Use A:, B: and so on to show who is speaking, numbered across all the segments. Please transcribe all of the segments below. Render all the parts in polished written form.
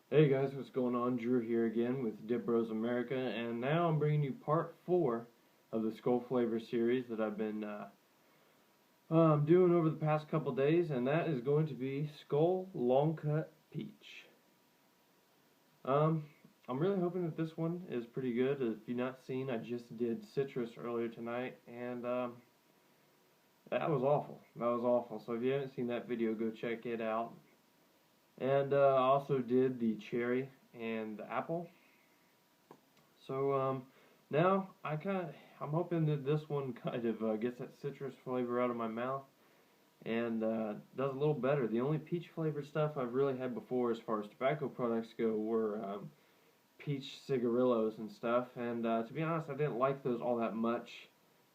A: Hey guys, what's going on? Drew here again with DipBros America, and now I'm bringing you part 4 of the Skoal flavor series that I've been doing over the past couple days, and that is going to be Skoal Long Cut Peach. I'm really hoping that this one is pretty good. If you've not seen, I just did citrus earlier tonight, and that was awful. That was awful. So if you haven't seen that video, go check it out. And I also did the cherry and the apple. So now I'm hoping that this one kind of gets that citrus flavor out of my mouth and does a little better. The only peach flavored stuff I've really had before as far as tobacco products go were peach cigarillos and stuff, and to be honest, I didn't like those all that much,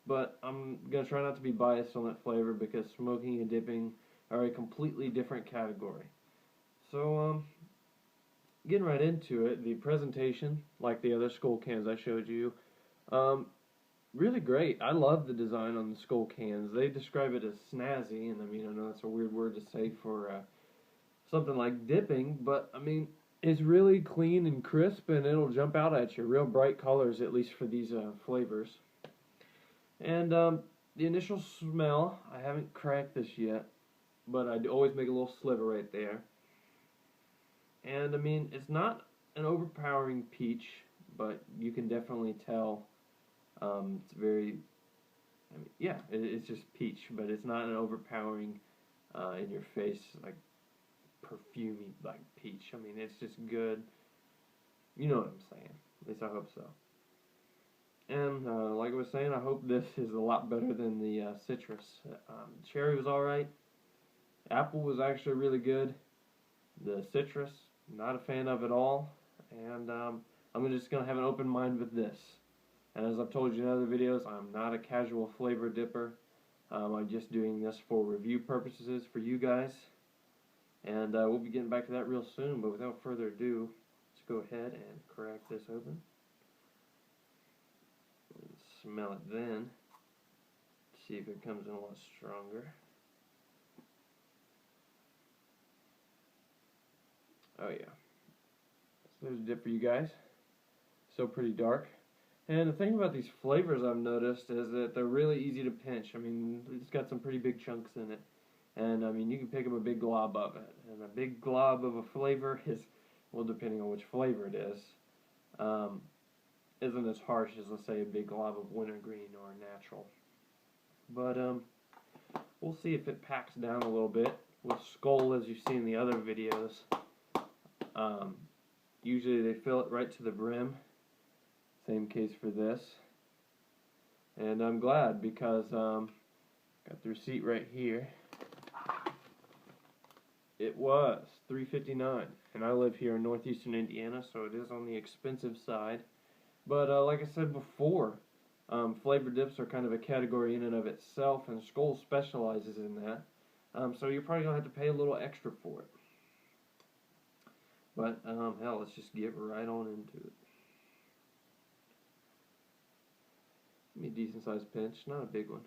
A: but I'm going to try not to be biased on that flavor because smoking and dipping are a completely different category. So, getting right into it, the presentation, like the other Skoal cans I showed you, really great. I love the design on the Skoal cans. They describe it as snazzy, and I mean, I know that's a weird word to say for something like dipping, but I mean, it's really clean and crisp, and it'll jump out at you. Real bright colors, at least for these flavors. And the initial smell, I haven't cracked this yet, but I always make a little sliver right there. And I mean, it's not an overpowering peach, but you can definitely tell it's very, I mean, yeah, it's just peach, but it's not an overpowering in your face, like perfumey like peach. I mean, it's just good. You know what I'm saying. At least I hope so. And like I was saying, I hope this is a lot better than the citrus. Cherry was alright. Apple was actually really good. The citrus, not a fan of at all, and I'm just going to have an open mind with this. And as I've told you in other videos, I'm not a casual flavor dipper. I'm just doing this for review purposes for you guys, and we'll be getting back to that real soon, but without further ado, let's go ahead and crack this open. And smell it then, see if it comes in a lot stronger. Oh yeah. So there's a dip for you guys. Still pretty dark. And the thing about these flavors I've noticed is that they're really easy to pinch. I mean, it's got some pretty big chunks in it. And I mean, you can pick up a big glob of it. And a big glob of a flavor is, well, depending on which flavor it is, isn't as harsh as, let's say, a big glob of wintergreen or natural. But we'll see if it packs down a little bit. With Skoal, as you've seen in the other videos, usually they fill it right to the brim. Same case for this. And I'm glad because got the receipt right here. It was $3.59, and I live here in northeastern Indiana, so it is on the expensive side. But like I said before, flavor dips are kind of a category in and of itself, and Skoal specializes in that. So you're probably gonna have to pay a little extra for it. But, hell, let's just get right on into it. Give me a decent sized pinch, not a big one.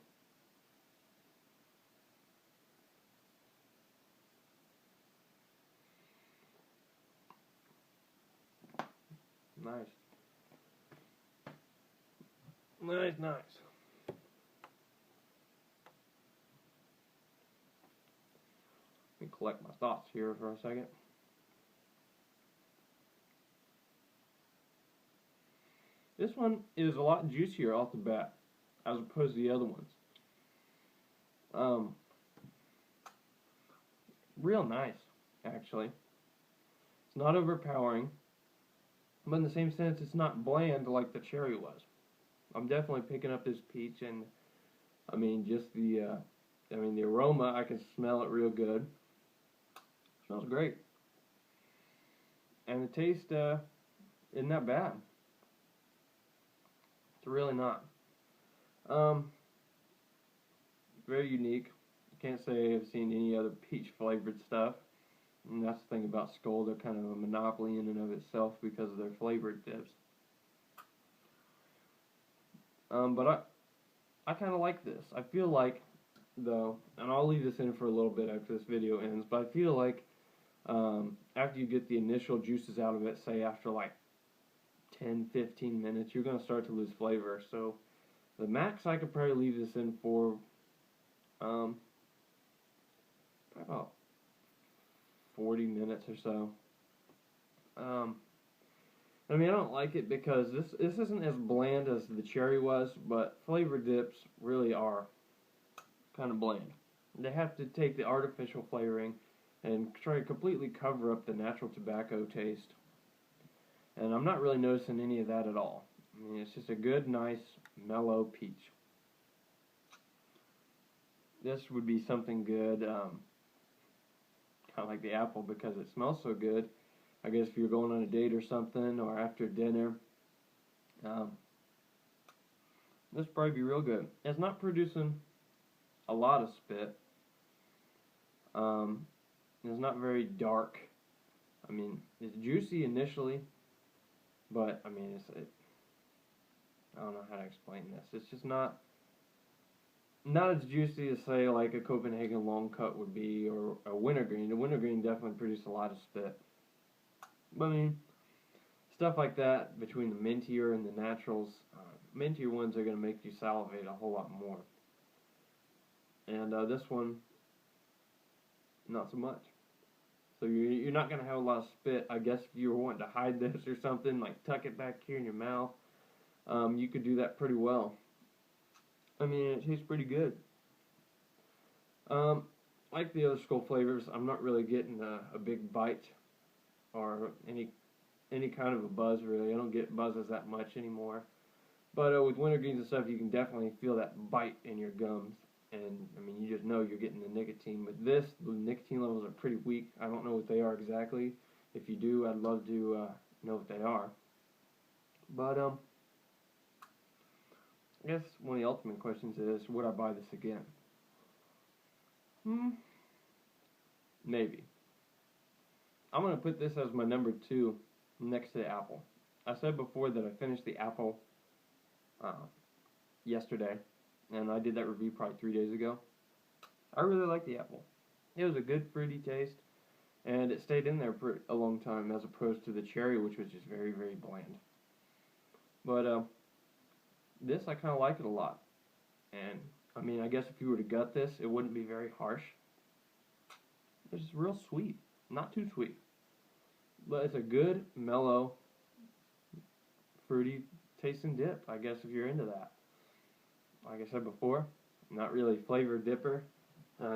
A: Nice. Nice, nice. Let me collect my thoughts here for a second. This one is a lot juicier off the bat, as opposed to the other ones. Real nice, actually. It's not overpowering, but in the same sense, it's not bland like the cherry was. I'm definitely picking up this peach, and I mean, just the aroma, I can smell it real good. It smells great. And the taste isn't that bad. It's really not. Very unique. Can't say I've seen any other peach flavored stuff. And that's the thing about Skoal, they're kind of a monopoly in and of itself because of their flavored dips. But I kind of like this. I feel like, though, and I'll leave this in for a little bit after this video ends, but I feel like After you get the initial juices out of it, say after like 10-15 minutes, you're going to start to lose flavor. So the max I could probably leave this in for probably about 40 minutes or so. I mean, I don't like it because this isn't as bland as the cherry was, but flavor dips really are kind of bland. They have to take the artificial flavoring and try to completely cover up the natural tobacco taste. And I'm not really noticing any of that at all. I mean, it's just a good, nice, mellow peach. This would be something good, kind of like the apple because it smells so good. I guess if you're going on a date or something, or after dinner, this would probably be real good. It's not producing a lot of spit. It's not very dark. I mean, it's juicy initially, but I mean, I don't know how to explain this. It's just not as juicy as, say, like a Copenhagen long cut would be, or a wintergreen. The wintergreen definitely produces a lot of spit. But I mean, stuff like that between the mintier and the naturals, mintier ones are going to make you salivate a whole lot more. And this one, not so much. So you're not going to have a lot of spit. I guess if you were wanting to hide this or something, like tuck it back here in your mouth, you could do that pretty well. I mean, it tastes pretty good. Like the other Skoal flavors, I'm not really getting a big bite or any kind of a buzz, really. I don't get buzzes that much anymore. But with wintergreens and stuff, you can definitely feel that bite in your gums. And, I mean, you just know you're getting the nicotine. With this, the nicotine levels are pretty weak. I don't know what they are exactly. If you do, I'd love to know what they are. But, I guess one of the ultimate questions is, would I buy this again? Maybe. I'm going to put this as my number 2 next to the apple. I said before that I finished the apple yesterday, and I did that review probably 3 days ago. I really like the apple. It was a good fruity taste, and it stayed in there for a long time as opposed to the cherry, which was just very, very bland. But this, I kind of like it a lot. And, I mean, I guess if you were to gut this, it wouldn't be very harsh. It's just real sweet. Not too sweet. But it's a good, mellow, fruity tasting dip, I guess, if you're into that. Like I said before, not really a flavor dipper.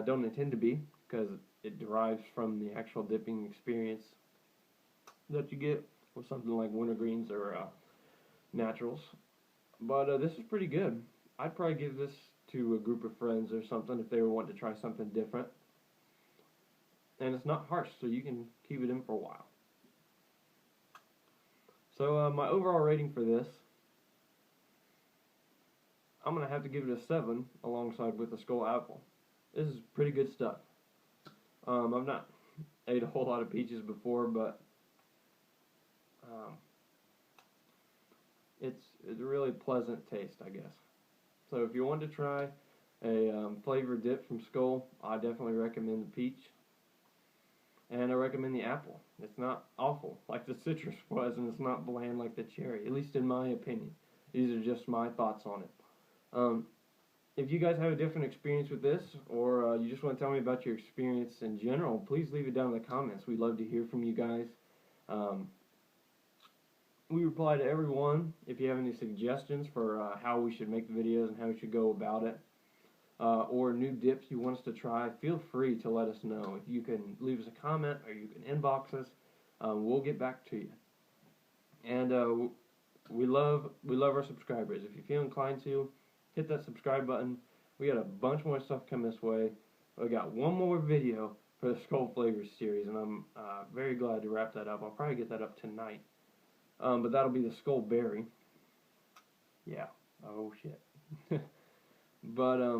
A: Don't intend to be, because it derives from the actual dipping experience that you get with something like wintergreens or naturals. But this is pretty good. I'd probably give this to a group of friends or something if they were wanting to try something different. And it's not harsh, so you can keep it in for a while. So my overall rating for this, I'm going to have to give it a 7 alongside with the Skoal apple. This is pretty good stuff. I've not ate a whole lot of peaches before, but it's a really pleasant taste, I guess. So if you want to try a flavor dip from Skoal, I definitely recommend the peach. And I recommend the apple. It's not awful like the citrus was, and it's not bland like the cherry, at least in my opinion. These are just my thoughts on it. If you guys have a different experience with this, or you just want to tell me about your experience in general, please leave it down in the comments. We'd love to hear from you guys. We reply to everyone. If you have any suggestions for how we should make the videos and how we should go about it, or new dips you want us to try, feel free to let us know. If you can leave us a comment or you can inbox us, we'll get back to you. And we love our subscribers. If you feel inclined to, hit that subscribe button. We got a bunch more stuff coming this way. We got one more video for the Skoal Flavors series, and I'm very glad to wrap that up. I'll probably get that up tonight. But that'll be the Skoal Berry. Yeah. Oh shit. But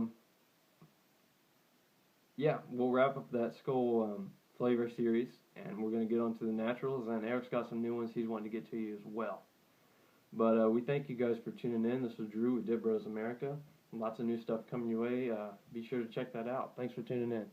A: yeah, we'll wrap up that Skoal flavor series, and we're going to get on to the naturals, and Eric's got some new ones he's wanting to get to you as well. But we thank you guys for tuning in. This was Drew with DipBros America. Lots of new stuff coming your way. Be sure to check that out. Thanks for tuning in.